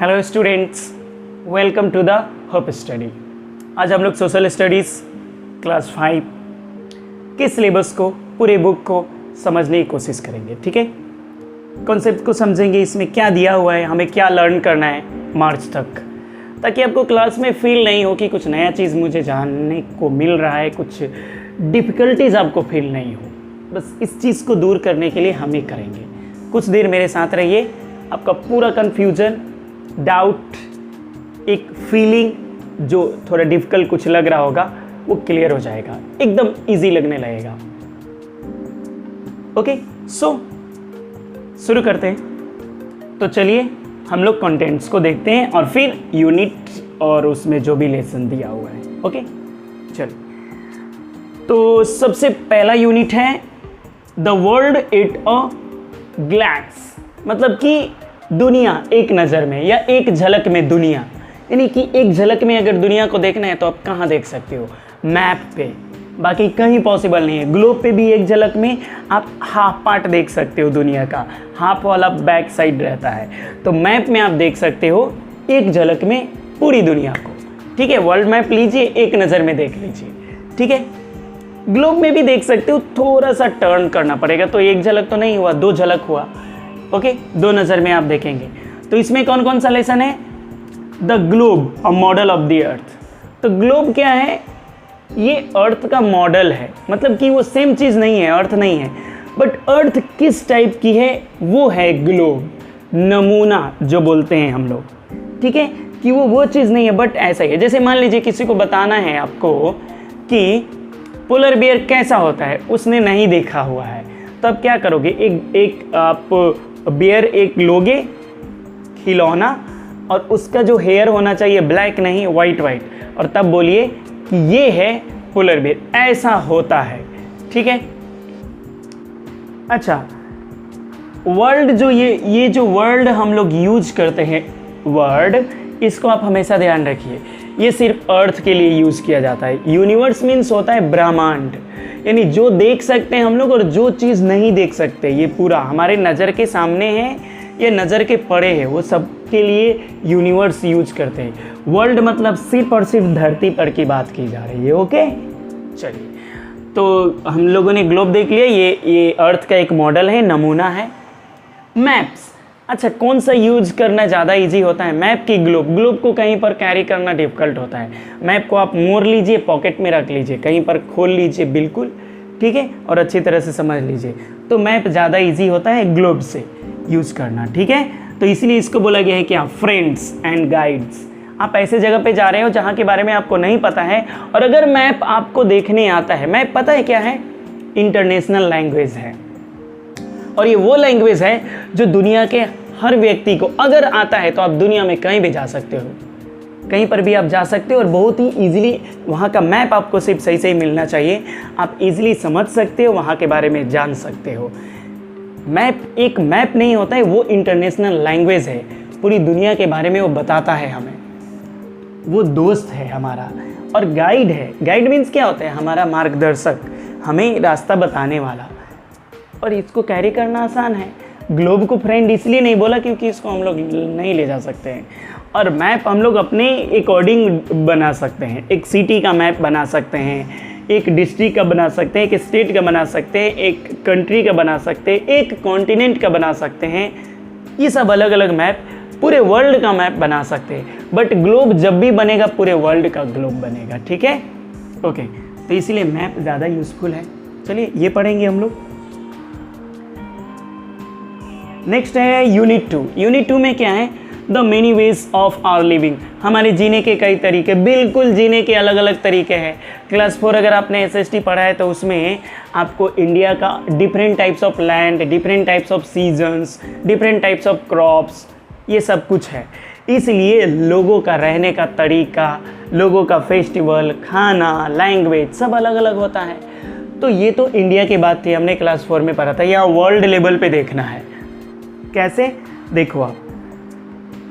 Hello students, welcome to the hope study. आज हम लोग सोशल स्टडीज़ क्लास 5 के सिलेबस को, पूरे बुक को समझने की कोशिश करेंगे। ठीक है, कॉन्सेप्ट को समझेंगे, इसमें क्या दिया हुआ है, हमें क्या लर्न करना है मार्च तक, ताकि आपको क्लास में फील नहीं हो कि कुछ नया चीज़ मुझे जानने को मिल रहा है, कुछ डिफ़िकल्टीज आपको फील नहीं हो। बस इस चीज़ को दूर करने के लिए हम ही करेंगे। कुछ देर मेरे साथ रहिए, आपका पूरा कन्फ्यूजन, डाउट, एक फीलिंग जो थोड़ा डिफ़िकल्ट कुछ लग रहा होगा वो क्लियर हो जाएगा, एकदम इजी लगने लगेगा। ओके, सो शुरू करते हैं। तो चलिए हम लोग कंटेंट्स को देखते हैं और फिर यूनिट और उसमें जो भी लेसन दिया हुआ है। ओके, चलिए। तो सबसे पहला यूनिट है the world at a glance, मतलब कि दुनिया एक नज़र में या एक झलक में दुनिया, यानी कि एक झलक में अगर दुनिया को देखना है तो आप कहाँ देख सकते हो? मैप पे, बाकी कहीं पॉसिबल नहीं है। ग्लोब पे भी एक झलक में आप हाफ पार्ट देख सकते हो दुनिया का, हाफ वाला बैक साइड रहता है। तो मैप में आप देख सकते हो एक झलक में पूरी दुनिया को। ठीक है, वर्ल्ड मैप लीजिए, एक नज़र में देख लीजिए। ठीक है, ग्लोब में भी देख सकते हो, थोड़ा सा टर्न करना पड़ेगा, तो एक झलक तो नहीं हुआ, दो झलक हुआ। ओके, दो नज़र में आप देखेंगे। तो इसमें कौन कौन सा लेसन है? The globe a model of the earth. तो ग्लोब क्या है? ये अर्थ का मॉडल है, मतलब कि वो सेम चीज़ नहीं है, अर्थ नहीं है, बट अर्थ किस टाइप की है वो है ग्लोब, नमूना जो बोलते हैं हम लोग। ठीक है, कि वो चीज़ नहीं है, बट ऐसा ही है। जैसे मान लीजिए किसी को बताना है आपको कि पोलर बियर कैसा होता है, उसने नहीं देखा हुआ है, तब क्या करोगे? एक आप बियर एक लोगे, खिलौना, और उसका जो हेयर होना चाहिए ब्लैक नहीं वाइट, और तब बोलिए कि ये है पोलर बियर, ऐसा होता है। ठीक है, अच्छा, वर्ल्ड जो ये जो वर्ल्ड हम लोग यूज करते हैं वर्ड, इसको आप हमेशा ध्यान रखिए, ये सिर्फ अर्थ के लिए यूज़ किया जाता है। यूनिवर्स मीन्स होता है ब्रह्मांड, यानी जो देख सकते हैं हम लोग और जो चीज़ नहीं देख सकते, ये पूरा हमारे नज़र के सामने है, ये नज़र के परे है, वो सब के लिए यूनिवर्स यूज करते हैं। वर्ल्ड मतलब सिर्फ और सिर्फ धरती पर की बात की जा रही है। ओके, चलिए, तो हम लोगों ने ग्लोब देख लिया, ये अर्थ का एक मॉडल है, नमूना है। मैप्स, अच्छा, कौन सा यूज करना ज़्यादा इजी होता है? मैप की ग्लोब को कहीं पर कैरी करना डिफ़िकल्ट होता है। मैप को आप मोड़ लीजिए, पॉकेट में रख लीजिए, कहीं पर खोल लीजिए, बिल्कुल ठीक है, और अच्छी तरह से समझ लीजिए। तो मैप ज़्यादा इजी होता है ग्लोब से यूज़ करना। ठीक है, तो इसीलिए इसको बोला गया है कि आप फ्रेंड्स एंड गाइड्स, आप ऐसे जगह पे जा रहे हो जहाँ के बारे में आपको नहीं पता है, और अगर मैप आपको देखने आता है, मैप पता है क्या है? इंटरनेशनल लैंग्वेज है, और ये वो लैंग्वेज है जो दुनिया के हर व्यक्ति को अगर आता है तो आप दुनिया में कहीं भी जा सकते हो, कहीं पर भी आप जा सकते हो, और बहुत ही इजीली वहाँ का मैप आपको सिर्फ सही से ही मिलना चाहिए, आप इजीली समझ सकते हो, वहाँ के बारे में जान सकते हो। मैप एक मैप नहीं होता है, वो इंटरनेशनल लैंग्वेज है, पूरी दुनिया के बारे में वो बताता है हमें, वो दोस्त है हमारा। और गाइड है, गाइड मीन्स क्या होता है? हमारा मार्गदर्शक, हमें रास्ता बताने वाला, और इसको कैरी करना आसान है। ग्लोब को फ्रेंड इसलिए नहीं बोला क्योंकि इसको हम लोग नहीं ले जा सकते हैं, और मैप हम लोग अपने अकॉर्डिंग बना सकते हैं। एक सिटी का मैप बना सकते हैं, एक डिस्ट्रिक्ट का बना सकते हैं, एक स्टेट का बना सकते हैं, एक कंट्री का बना सकते हैं, एक कॉन्टिनेंट का बना सकते हैं। ये सब अलग अलग मैप, पूरे वर्ल्ड का मैप बना सकते हैं, बट ग्लोब जब भी बनेगा पूरे वर्ल्ड का ग्लोब बनेगा। ठीक है, ओके, तो इसीलिए मैप ज़्यादा यूज़फुल है। चलिए ये पढ़ेंगे हम लोग। नेक्स्ट है यूनिट 2। यूनिट 2 में क्या है? The many ways of our living, हमारे जीने के कई तरीके, बिल्कुल जीने के अलग अलग तरीके हैं। क्लास 4 अगर आपने SST पढ़ा है तो उसमें आपको इंडिया का different types of land, different types of seasons, different types of crops, ये सब कुछ है। इसलिए लोगों का रहने का तरीका, लोगों का फेस्टिवल, खाना, लैंग्वेज सब अलग अलग होता है। तो ये तो इंडिया की बात थी, हमने क्लास 4 में पढ़ा था। यहाँ वर्ल्ड लेवल पे देखना है। कैसे? देखो आप,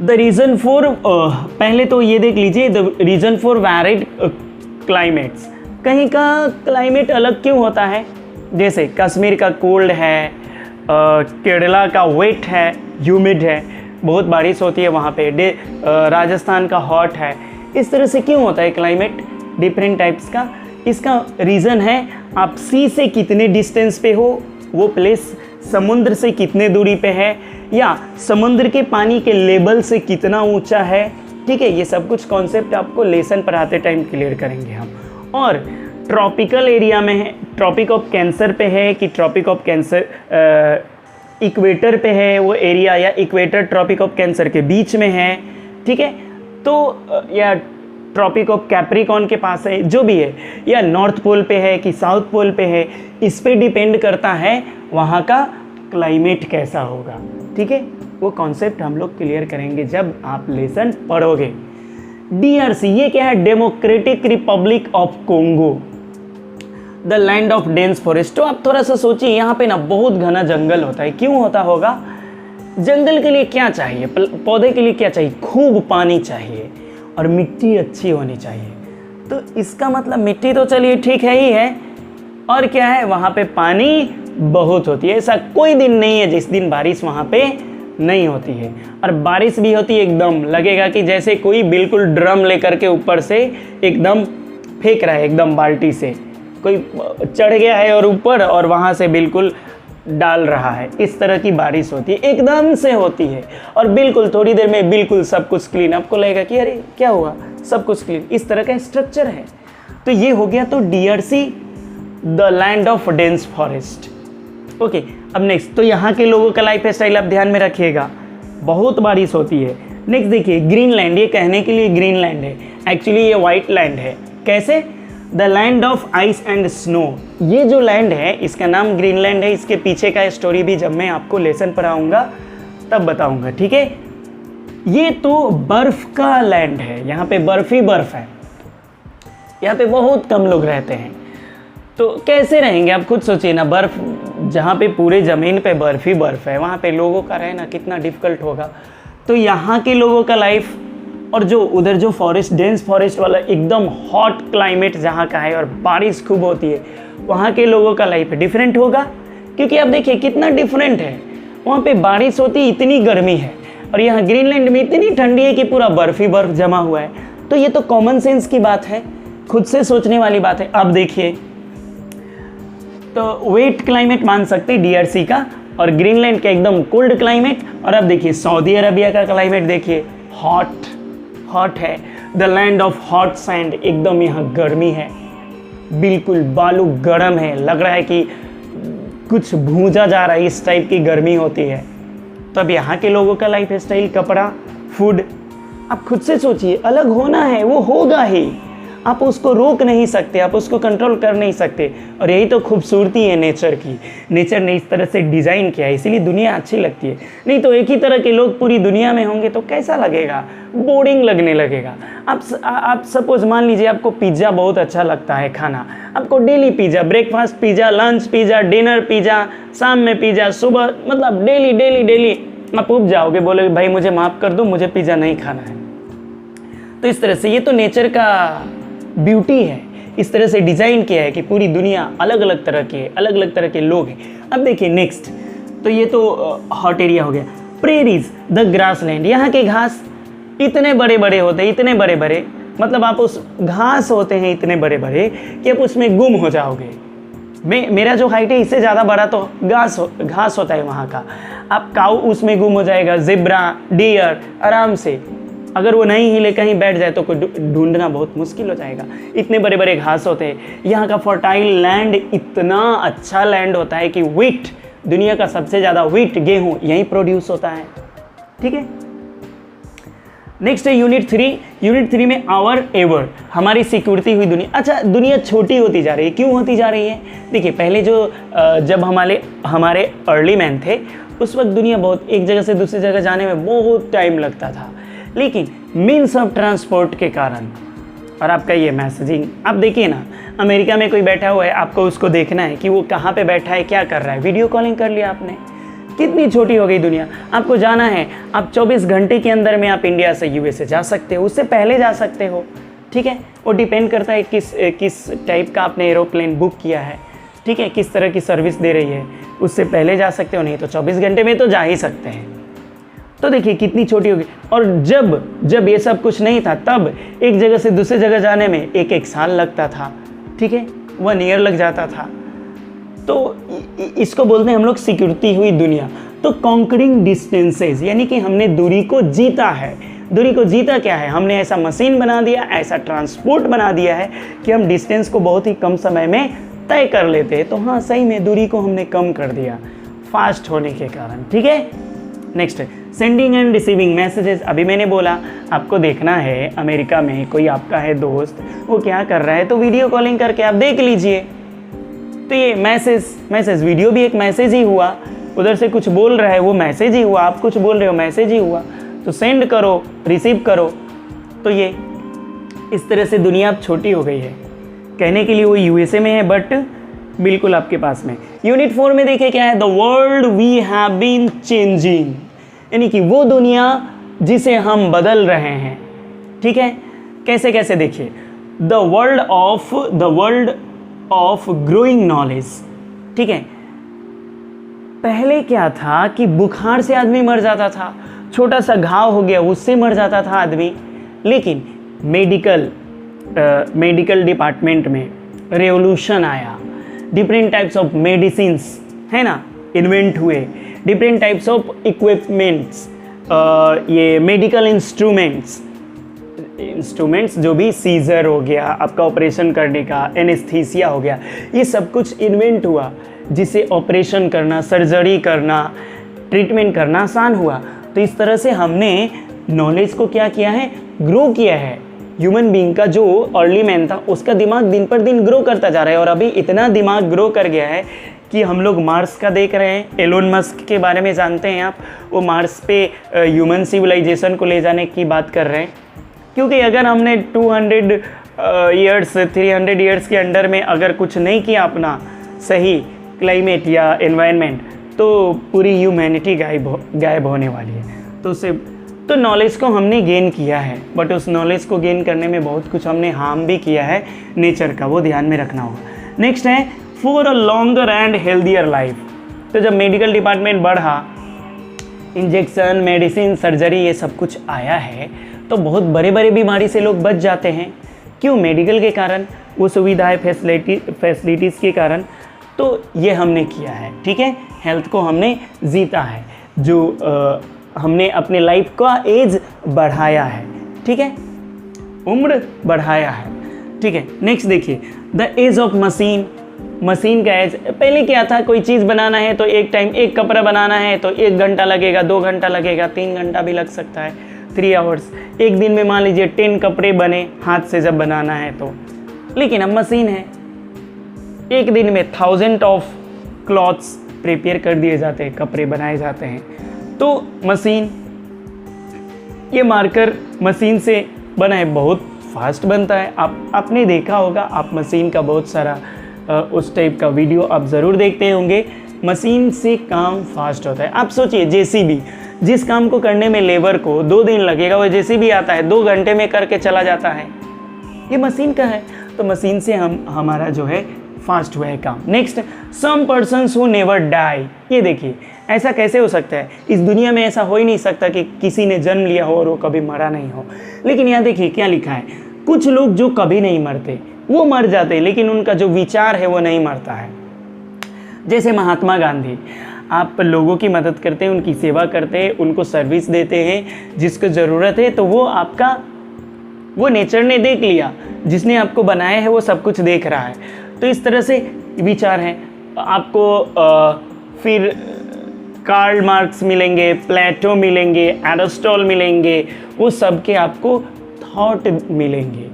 द रीज़न फॉर, पहले तो ये देख लीजिए, the reason for varied climates, कहीं का क्लाइमेट अलग क्यों होता है? जैसे कश्मीर का कोल्ड है, केरला का वेट है, ह्यूमिड है, बहुत बारिश होती है वहाँ पे, राजस्थान का हॉट है। इस तरह से क्यों होता है क्लाइमेट डिफरेंट टाइप्स का? इसका रीज़न है आप सी से कितने डिस्टेंस पे हो, वो प्लेस समुद्र से कितने दूरी पे है, या समुद्र के पानी के लेवल से कितना ऊंचा है। ठीक है, ये सब कुछ कॉन्सेप्ट आपको लेसन पढ़ाते टाइम क्लियर करेंगे हम। और ट्रॉपिकल एरिया में है, ट्रॉपिक ऑफ कैंसर पे है कि ट्रॉपिक ऑफ कैंसर इक्वेटर पे है वो एरिया, या इक्वेटर ट्रॉपिक ऑफ कैंसर के बीच में है। ठीक है, तो या ट्रॉपिक ऑफ कैप्रिकॉन के पास है, जो भी है, या नॉर्थ पोल पे है कि साउथ पोल पे है, इस पे डिपेंड करता है वहाँ का क्लाइमेट कैसा होगा। ठीक है, वो कॉन्सेप्ट हम लोग क्लियर करेंगे जब आप लेसन पढ़ोगे। DRC ये क्या है? Democratic Republic of Congo, the land of dense forest. तो आप थोड़ा सा सोचिए, यहाँ पे ना बहुत घना जंगल होता है। क्यों होता होगा? जंगल के लिए क्या चाहिए, पौधे के लिए क्या चाहिए? खूब पानी चाहिए और मिट्टी अच्छी होनी चाहिए। तो इसका मतलब मिट्टी तो चलिए ठीक है ही है, और क्या है? वहाँ पे पानी बहुत होती है। ऐसा कोई दिन नहीं है जिस दिन बारिश वहाँ पे नहीं होती है। और बारिश भी होती है एकदम लगेगा कि जैसे कोई बिल्कुल ड्रम लेकर के ऊपर से एकदम फेंक रहा है, एकदम बाल्टी से कोई चढ़ गया है और ऊपर, और वहाँ से बिल्कुल डाल रहा है। इस तरह की बारिश होती है, एकदम से होती है, और बिल्कुल थोड़ी देर में बिल्कुल सब कुछ क्लीन। आपको लगेगा कि अरे क्या हुआ, सब कुछ क्लीन। इस तरह का स्ट्रक्चर है। तो ये हो गया तो DRC, the land of dense forest. Okay, अब नेक्स्ट, तो यहाँ के लोगों का लाइफ स्टाइल आप ध्यान में रखिएगा, बहुत बारिश होती है। नेक्स्ट देखिए, ग्रीनलैंड, ये कहने के लिए ग्रीनलैंड है, एक्चुअली ये वाइट लैंड है। कैसे? The land of ice and snow. ये जो लैंड है इसका नाम ग्रीनलैंड है। इसके पीछे का स्टोरी भी जब मैं आपको लेसन पढ़ाऊंगा तब बताऊंगा। ठीक है, ये तो बर्फ का लैंड है, यहाँ पे बर्फ ही बर्फ है, यहाँ पे बहुत कम लोग रहते हैं। तो कैसे रहेंगे आप खुद सोचिए ना, बर्फ जहाँ पे पूरे ज़मीन पे बर्फ ही बर्फ है, वहाँ पे लोगों का रहना कितना डिफ़िकल्ट होगा। तो यहाँ के लोगों का लाइफ, और जो उधर जो फॉरेस्ट, डेंस फॉरेस्ट वाला एकदम हॉट क्लाइमेट जहाँ का है और बारिश खूब होती है, वहाँ के लोगों का लाइफ डिफरेंट होगा। क्योंकि आप देखिए कितना डिफरेंट है, वहाँ पे बारिश होती इतनी गर्मी है, और यहाँ ग्रीनलैंड में इतनी ठंडी है कि पूरा बर्फ ही बर्फ जमा हुआ है। तो ये तो कॉमन सेंस की बात है, खुद से सोचने वाली बात है। अब देखिए, तो वेट क्लाइमेट मान सकते हैं DRC का, और ग्रीनलैंड का एकदम कोल्ड क्लाइमेट। और अब देखिए सऊदी अरबिया का क्लाइमेट देखिए, हॉट है, the land of hot sand, एकदम यहाँ गर्मी है, बिल्कुल बालू गर्म है, लग रहा है कि कुछ भूंजा जा रहा है, इस टाइप की गर्मी होती है। तो अब यहाँ के लोगों का लाइफ स्टाइल, कपड़ा, फूड, आप खुद से सोचिए, अलग होना है, वो होगा ही, आप उसको रोक नहीं सकते, आप उसको कंट्रोल कर नहीं सकते। और यही तो खूबसूरती है नेचर की। नेचर ने इस तरह से डिज़ाइन किया है, इसीलिए दुनिया अच्छी लगती है। नहीं तो एक ही तरह के लोग पूरी दुनिया में होंगे तो कैसा लगेगा, बोरिंग लगने लगेगा। आप सपोज मान लीजिए आपको पिज़्ज़ा बहुत अच्छा लगता है खाना, आपको daily pizza, breakfast pizza, lunch pizza, dinner pizza, शाम में पिज़्ज़ा, सुबह, मतलब डेली आप उब जाओगे, बोलोगे भाई मुझे माफ़ कर दो, मुझे पिज़्ज़ा नहीं खाना है। तो इस तरह से ये तो नेचर का ब्यूटी है, इस तरह से डिज़ाइन किया है कि पूरी दुनिया अलग अलग तरह के लोग हैं। अब देखिए नेक्स्ट, तो ये तो हॉट एरिया हो गया। प्रेरीज, द ग्रासलैंड, यहाँ के घास इतने बड़े बड़े होते हैं, इतने बड़े बड़े, मतलब आप उस घास होते हैं इतने बड़े बड़े कि आप उसमें गुम हो जाओगे। मेरा जो हाइट है इससे ज़्यादा बड़ा तो घास होता है वहाँ का, आप काऊ उसमें गुम हो जाएगा, जिब्रा, डियर, आराम से, अगर वो नहीं हिले कहीं बैठ जाए तो कोई ढूंढना बहुत मुश्किल हो जाएगा। इतने बड़े बड़े घास होते हैं। यहाँ का फर्टाइल लैंड इतना अच्छा लैंड होता है कि व्हीट, दुनिया का सबसे ज़्यादा व्हीट, गेहूँ यहीं प्रोड्यूस होता है। ठीक है, नेक्स्ट है यूनिट 3। यूनिट 3 में आवर एवर, हमारी सिक्योरिटी हुई दुनिया। अच्छा, दुनिया छोटी होती जा रही है, क्यों होती जा रही है? देखिए पहले जब हमारे अर्ली मैन थे उस वक्त दुनिया बहुत, एक जगह से दूसरी जगह जाने में बहुत टाइम लगता था, लेकिन मीन्स ऑफ ट्रांसपोर्ट के कारण, और आपका ये मैसेजिंग, आप देखिए ना, अमेरिका में कोई बैठा हुआ है, आपको उसको देखना है कि वो कहाँ पे बैठा है, क्या कर रहा है, वीडियो कॉलिंग कर लिया आपने। कितनी छोटी हो गई दुनिया। आपको जाना है, आप 24 घंटे के अंदर में आप इंडिया से USA जा सकते हो, उससे पहले जा सकते हो। ठीक है, वो डिपेंड करता है किस टाइप का आपने एरोप्लेन बुक किया है। ठीक है, किस तरह की सर्विस दे रही है, उससे पहले जा सकते हो, नहीं तो 24 घंटे में तो जा ही सकते हैं। तो देखिए कितनी छोटी होगी। और जब ये सब कुछ नहीं था तब एक जगह से दूसरी जगह जाने में एक साल लगता था, ठीक है, 1 ईयर लग जाता था। तो इसको बोलते हैं हम लोग सिकुड़ती हुई दुनिया। तो कॉन्करिंग डिस्टेंसेस यानी कि हमने दूरी को जीता है। दूरी को जीता क्या है, हमने ऐसा मशीन बना दिया, ऐसा ट्रांसपोर्ट बना दिया है कि हम डिस्टेंस को बहुत ही कम समय में तय कर लेते हैं। तो हाँ, सही में दूरी को हमने कम कर दिया फास्ट होने के कारण, ठीक है। Next, sending end receiving messages. अभी मैंने बोला आपको देखना है अमेरिका में कोई आपका है दोस्त, वो क्या कर रहा है, तो वीडियो कॉलिंग करके आप देख लीजिए। तो ये मैसेज वीडियो भी एक मैसेज ही हुआ, उधर से कुछ बोल रहा है वो मैसेज ही हुआ, आप कुछ बोल रहे हो मैसेज ही हुआ। तो सेंड करो, रिसीव करो। तो ये इस तरह से दुनिया अब छोटी हो गई है। कहने के लिए वो यूएसए में है बट बिल्कुल आपके पास में। यूनिट 4 में देखिए क्या है, the world we have been changing, यानी कि वो दुनिया जिसे हम बदल रहे हैं, ठीक है। कैसे कैसे देखिए, the world of growing knowledge, ठीक है। पहले क्या था कि बुखार से आदमी मर जाता था, छोटा सा घाव हो गया उससे मर जाता था आदमी। लेकिन मेडिकल डिपार्टमेंट में रेवोल्यूशन आया, डिफरेंट टाइप्स ऑफ मेडिसिन्स है ना इन्वेंट हुए, डिफरेंट टाइप्स ऑफ इक्विपमेंट्स, ये मेडिकल इंस्ट्रूमेंट्स जो भी सीजर हो गया आपका ऑपरेशन करने का, एनेस्थीसिया हो गया, ये सब कुछ इन्वेंट हुआ जिससे ऑपरेशन करना, सर्जरी करना, ट्रीटमेंट करना आसान हुआ। तो इस तरह से हमने नॉलेज को क्या किया है, ग्रो किया है। ह्यूमन बीइंग का जो अर्ली मैन था उसका दिमाग दिन पर दिन ग्रो करता जा रहा है और अभी इतना दिमाग ग्रो कर गया है कि हम लोग मार्स का देख रहे हैं। एलोन मस्क के बारे में जानते हैं आप, वो मार्स पे ह्यूमन सिविलाइजेशन को ले जाने की बात कर रहे हैं। क्योंकि अगर हमने 200 ईयर्स 300 ईयर्स के अंडर में अगर कुछ नहीं किया अपना सही क्लाइमेट या एनवायरनमेंट, तो पूरी ह्यूमैनिटी गायब होने वाली है। तो नॉलेज को हमने गेन किया है, बट उस नॉलेज को गेन करने में बहुत कुछ हमने हार्म भी किया है नेचर का, वो ध्यान में रखना होगा। नेक्स्ट है for a longer and healthier life. तो जब मेडिकल डिपार्टमेंट बढ़ा, इंजेक्शन, मेडिसिन, सर्जरी ये सब कुछ आया है, तो बहुत बड़े बड़े बीमारी से लोग बच जाते हैं। क्यों? मेडिकल के कारण, वो सुविधाएं, फैसिलिटीज़ के कारण। तो ये हमने किया है, ठीक है। हेल्थ को हमने जीता है, जो हमने अपने लाइफ का एज बढ़ाया है, ठीक है, उम्र बढ़ाया है, ठीक है। नेक्स्ट देखिए, द एज ऑफ मशीन का एज। पहले क्या था, कोई चीज़ बनाना है तो एक कपड़ा बनाना है तो 1 घंटा लगेगा, 2 घंटा लगेगा, 3 घंटा भी लग सकता है, 3 आवर्स। एक दिन में मान लीजिए 10 कपड़े बने हाथ से जब बनाना है तो। लेकिन अब मशीन है, एक दिन में 1000 ऑफ क्लॉथ्स प्रिपेयर कर दिए जाते हैं, कपड़े बनाए जाते हैं। तो मशीन, ये मार्कर मशीन से बना है, बहुत फास्ट बनता है। आपने देखा होगा, आप मशीन का बहुत सारा उस टाइप का वीडियो आप ज़रूर देखते होंगे। मशीन से काम फास्ट होता है। आप सोचिए, जेसीबी, जिस काम को करने में लेबर को 2 दिन लगेगा, वो जेसीबी आता है 2 घंटे में करके चला जाता है। ये मशीन का है। तो मशीन से हमारा जो है फास्ट हुआ है काम। Next, some persons who never die. ये देखिए, ऐसा कैसे हो सकता है? इस दुनिया में ऐसा हो ही नहीं सकता कि किसी ने जन्म लिया हो और वो कभी मरा नहीं हो। लेकिन यहाँ देखिए क्या लिखा है, कुछ लोग जो कभी नहीं मरते, वो मर जाते, लेकिन उनका जो विचार है वो नहीं मरता है। जैसे महात्मा गांधी, आप लोगों की मदद करते हैं, उनकी सेवा करते हैं, उनको सर्विस देते हैं, जिसको ज़रूरत है, तो वो नेचर ने देख लिया, जिसने आपको बनाया है वो सब कुछ देख रहा है। तो इस तरह से विचार हैं। आपको फिर कार्ल मार्क्स मिलेंगे, प्लेटो मिलेंगे, एरिस्टोटल मिलेंगे, वो सब के आपको थॉट मिलेंगे।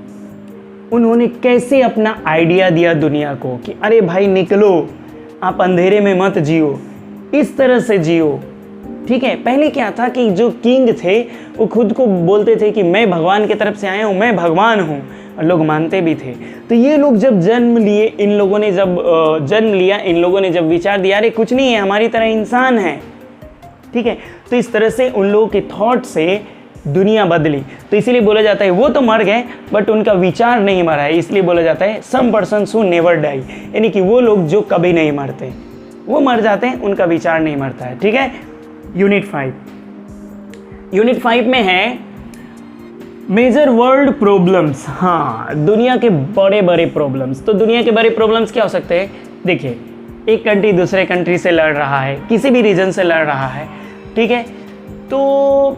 उन्होंने कैसे अपना आइडिया दिया दुनिया को कि अरे भाई निकलो, आप अंधेरे में मत जियो, इस तरह से जियो, ठीक है। पहले क्या था कि जो किंग थे वो खुद को बोलते थे कि मैं भगवान की तरफ से आया हूँ, मैं भगवान हूँ, और लोग मानते भी थे। तो ये लोग जब जन्म लिए, इन लोगों ने जब विचार दिया, अरे कुछ नहीं है, हमारी तरह इंसान है, ठीक है। तो इस तरह से उन लोगों के थॉट से दुनिया बदली। तो इसीलिए बोला जाता है वो तो मर गए बट उनका विचार नहीं मरा है, इसलिए बोला जाता है सम पर्सन्स हु नेवर डाई, यानी कि वो लोग जो कभी नहीं मरते, वो मर जाते हैं, उनका विचार नहीं मरता है, ठीक है। यूनिट 5, यूनिट 5 में है मेजर वर्ल्ड प्रॉब्लम्स। हाँ, दुनिया के बड़े बड़े प्रॉब्लम्स। तो दुनिया के बड़े प्रॉब्लम्स क्या हो सकते हैं? देखिए, एक कंट्री दूसरे कंट्री से लड़ रहा है, किसी भी रीजन से लड़ रहा है, ठीक है, तो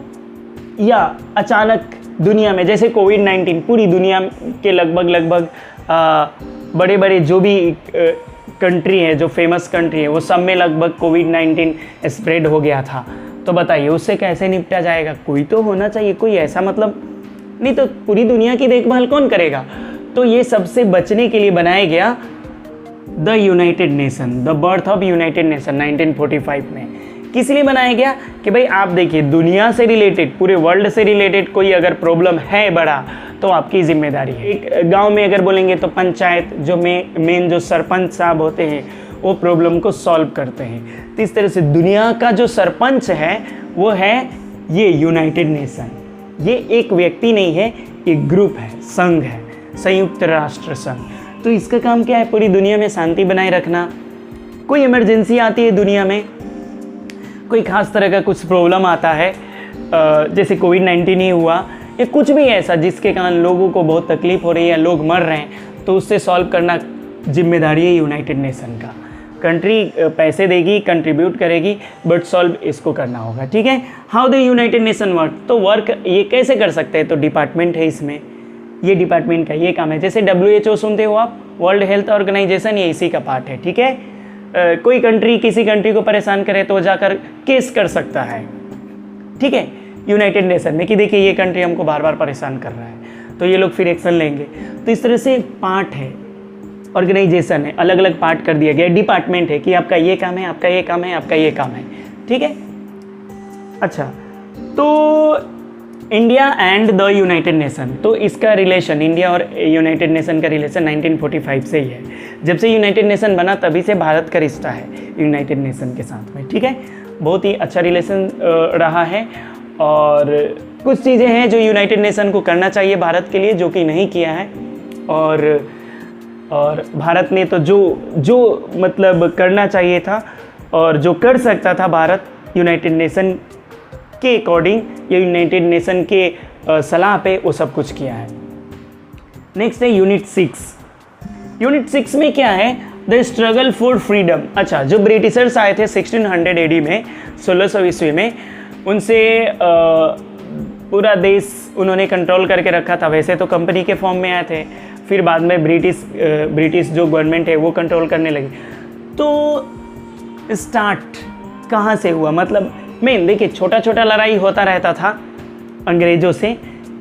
या अचानक दुनिया में जैसे कोविड-19 पूरी दुनिया के लगभग बड़े बड़े जो भी कंट्री है, जो फेमस कंट्री है, वो सब में लगभग कोविड-19 स्प्रेड हो गया था। तो बताइए उससे कैसे निपटा जाएगा? कोई तो होना चाहिए, कोई ऐसा मतलब नहीं तो पूरी दुनिया की देखभाल कौन करेगा? तो ये सबसे बचने के लिए बनाया गया the United nation, the birth of United nation 1945 में। किस लिए बनाया गया? कि भाई आप देखिए, दुनिया से रिलेटेड, पूरे वर्ल्ड से रिलेटेड कोई अगर प्रॉब्लम है बड़ा, तो आपकी जिम्मेदारी है। एक गांव में अगर बोलेंगे तो पंचायत जो मेन जो सरपंच साहब होते हैं वो प्रॉब्लम को सॉल्व करते हैं। तो इस तरह से दुनिया का जो सरपंच है वो है ये यूनाइटेड नेशन। ये एक व्यक्ति नहीं है, एक ग्रुप है, संघ है, संयुक्त राष्ट्र संघ। तो इसका काम क्या है? पूरी दुनिया में शांति बनाए रखना। कोई इमरजेंसी आती है दुनिया में, कोई खास तरह का कुछ प्रॉब्लम आता है, जैसे कोविड-19 ही हुआ या कुछ भी ऐसा जिसके कारण लोगों को बहुत तकलीफ हो रही है या लोग मर रहे हैं, तो उससे सॉल्व करना जिम्मेदारी है यूनाइटेड नेशन का। कंट्री पैसे देगी, कंट्रीब्यूट करेगी, बट सॉल्व इसको करना होगा, ठीक है। How the United nation work? तो वर्क ये कैसे कर सकते हैं? तो डिपार्टमेंट है इसमें, ये डिपार्टमेंट का ये काम है। जैसे WHO सुनते हो आप, वर्ल्ड हेल्थ ऑर्गेनाइजेशन, ये इसी का पार्ट है, ठीक है। कोई कंट्री किसी कंट्री को परेशान करे तो जाकर केस कर सकता है, ठीक है, यूनाइटेड नेशन में, कि देखिए ये कंट्री हमको बार बार परेशान कर रहा है, तो ये लोग फिर एक्शन लेंगे। तो इस तरह से पार्ट है, ऑर्गेनाइजेशन है, अलग अलग पार्ट कर दिया गया, डिपार्टमेंट है कि आपका ये काम है, आपका ये काम है, आपका ये काम है, ठीक है। अच्छा, तो India and the United nation, तो इसका रिलेशन, इंडिया और यूनाइटेड नेशन का रिलेशन 1945 से ही है। जब से यूनाइटेड नेशन बना तभी से भारत का रिश्ता है यूनाइटेड नेशन के साथ में, ठीक है। बहुत ही अच्छा रिलेशन रहा है। और कुछ चीज़ें हैं जो यूनाइटेड नेशन को करना चाहिए भारत के लिए, जो कि नहीं किया है। और भारत ने तो जो मतलब करना चाहिए था और जो कर सकता था भारत यूनाइटेड नेशन के अकॉर्डिंग या यूनाइटेड नेशन के सलाह पे, वो सब कुछ किया है। नेक्स्ट है यूनिट 6। यूनिट 6 में क्या है? The struggle for freedom. अच्छा, जो ब्रिटिशर्स आए थे 1600 AD में, 1600 ईस्वी में, उनसे पूरा देश उन्होंने कंट्रोल करके रखा था। वैसे तो कंपनी के फॉर्म में आए थे, फिर बाद में ब्रिटिश जो गवर्नमेंट है वो कंट्रोल करने लगी। तो स्टार्ट कहाँ से हुआ? मतलब मेन देखिए, छोटा छोटा लड़ाई होता रहता था अंग्रेज़ों से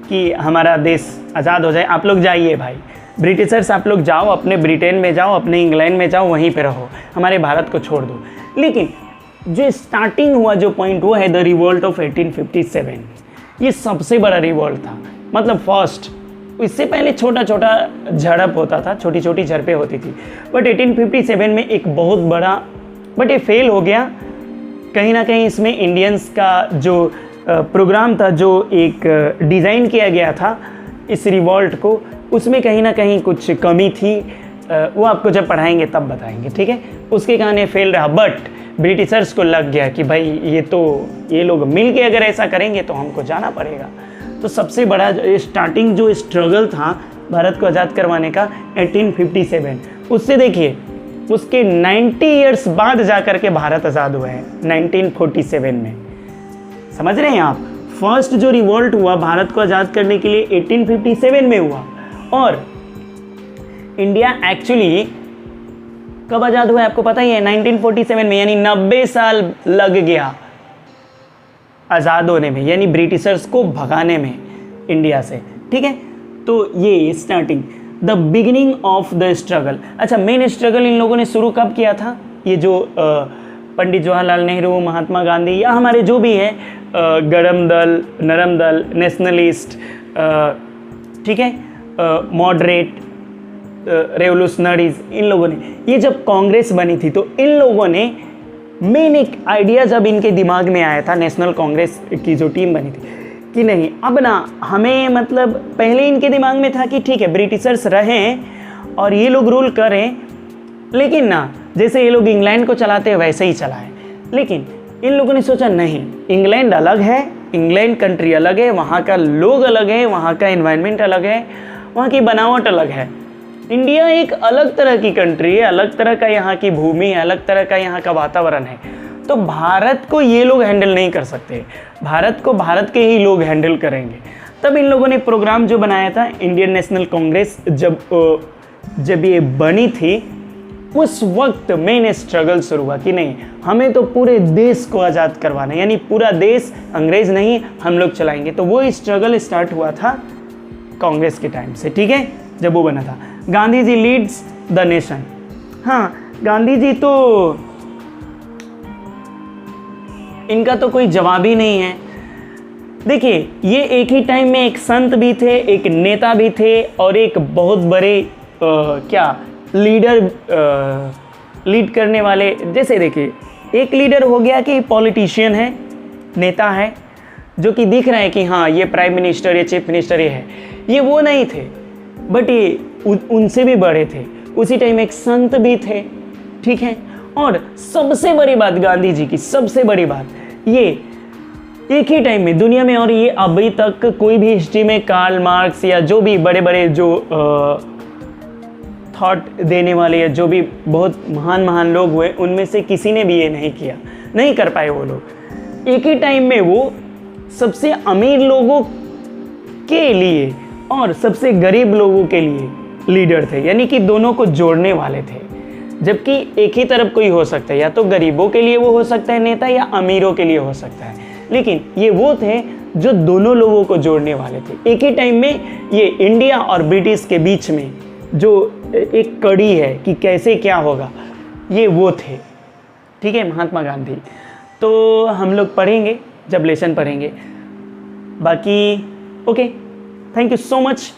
कि हमारा देश आज़ाद हो जाए, आप लोग जाइए भाई, ब्रिटिशर्स आप लोग जाओ, अपने ब्रिटेन में जाओ, अपने इंग्लैंड में जाओ, वहीं पे रहो, हमारे भारत को छोड़ दो। लेकिन जो स्टार्टिंग हुआ जो पॉइंट, वो है द रिवोल्ट ऑफ 1857। ये सबसे बड़ा रिवोल्ट था, मतलब फर्स्ट। इससे पहले छोटा छोटा झड़प होता था, छोटी छोटी झड़पें होती थी, बट 1857 में एक बहुत बड़ा, बट ये फेल हो गया कहीं ना कहीं। इसमें इंडियंस का जो प्रोग्राम था, जो एक डिज़ाइन किया गया था इस रिवॉल्ट को, उसमें कहीं ना कहीं कुछ कमी थी। वो आपको जब पढ़ाएंगे तब बताएंगे, ठीक है। उसके कारण ये फेल रहा, बट ब्रिटिशर्स को लग गया कि भाई ये लोग मिल के अगर ऐसा करेंगे तो हमको जाना पड़ेगा। तो सबसे बड़ा स्टार्टिंग जो स्ट्रगल था भारत को आज़ाद करवाने का 1857, उससे देखिए उसके 90 ईयर्स बाद जाकर के भारत आज़ाद हुआ है 1947 में। समझ रहे हैं आप? फर्स्ट जो रिवोल्ट हुआ भारत को आज़ाद करने के लिए 1857 में हुआ, और इंडिया एक्चुअली कब आज़ाद हुआ है आपको पता ही है? 1947 में, यानी 90 साल लग गया आज़ाद होने में, यानी ब्रिटिशर्स को भगाने में इंडिया से, ठीक है। तो ये starting, the beginning of the struggle. अच्छा, मेन स्ट्रगल इन लोगों ने शुरू कब किया था? ये जो पंडित जवाहरलाल नेहरू, महात्मा गांधी, या हमारे जो भी है गरम दल, नरम दल, नेशनलिस्ट, ठीक है, मॉडरेट, रेवोल्यूशनरीज, इन लोगों ने, ये जब कांग्रेस बनी थी तो इन लोगों ने मेन एक आइडिया जब इनके दिमाग में आया था, नेशनल कांग्रेस की जो टीम बनी थी, कि नहीं अब ना हमें, मतलब पहले इनके दिमाग में था कि ठीक है ब्रिटिशर्स रहें और ये लोग रूल करें, लेकिन ना जैसे ये लोग इंग्लैंड को चलाते हैं वैसे ही चलाएं। लेकिन इन लोगों ने सोचा नहीं, इंग्लैंड अलग है इंग्लैंड कंट्री अलग है, वहाँ का लोग अलग है, वहाँ का एनवायरनमेंट अलग है, वहाँ की बनावट अलग है। इंडिया एक अलग तरह की कंट्री है, अलग तरह का यहाँ की भूमि है, अलग तरह का यहाँ का वातावरण है। तो भारत को ये लोग हैंडल नहीं कर सकते, भारत को भारत के ही लोग हैंडल करेंगे। तब इन लोगों ने प्रोग्राम जो बनाया था, इंडियन नेशनल कांग्रेस जब ये बनी थी, उस वक्त मैंने स्ट्रगल शुरू हुआ कि नहीं, हमें तो पूरे देश को आज़ाद करवाना है, यानी पूरा देश अंग्रेज़ नहीं हम लोग चलाएंगे। तो वो स्ट्रगल स्टार्ट हुआ था कांग्रेस के टाइम से, ठीक है, जब वो बना था। Gandhi ji leads the nation. हाँ, गांधी जी तो इनका तो कोई जवाब ही नहीं है। देखिए, ये एक ही टाइम में एक संत भी थे, एक नेता भी थे, और एक बहुत बड़े लीड करने वाले। जैसे देखिए, एक लीडर हो गया कि पॉलिटिशियन है, नेता है, जो कि दिख रहा है कि हाँ ये प्राइम मिनिस्टर, ये चीफ मिनिस्टर ये है। ये वो नहीं थे, बट ये उनसे भी बड़े थे। उसी टाइम एक संत भी थे, ठीक है। और सबसे बड़ी बात गांधी जी की, सबसे बड़ी बात, ये एक ही टाइम में दुनिया में, और ये अभी तक कोई भी हिस्ट्री में कार्ल मार्क्स या जो भी बड़े बड़े जो थॉट देने वाले या जो भी बहुत महान लोग हुए, उनमें से किसी ने भी ये नहीं किया, नहीं कर पाए वो लोग। एक ही टाइम में वो सबसे अमीर लोगों के लिए और सबसे गरीब लोगों के लिए लीडर थे, यानी कि दोनों को जोड़ने वाले थे। जबकि एक ही तरफ कोई हो सकता है, या तो गरीबों के लिए वो हो सकता है नेता, या अमीरों के लिए हो सकता है, लेकिन ये वो थे जो दोनों लोगों को जोड़ने वाले थे। एक ही टाइम में ये इंडिया और ब्रिटिश के बीच में जो एक कड़ी है कि कैसे क्या होगा, ये वो थे, ठीक है, महात्मा गांधी। तो हम लोग पढ़ेंगे जब लेसन पढ़ेंगे। बाकी okay, thank you so much.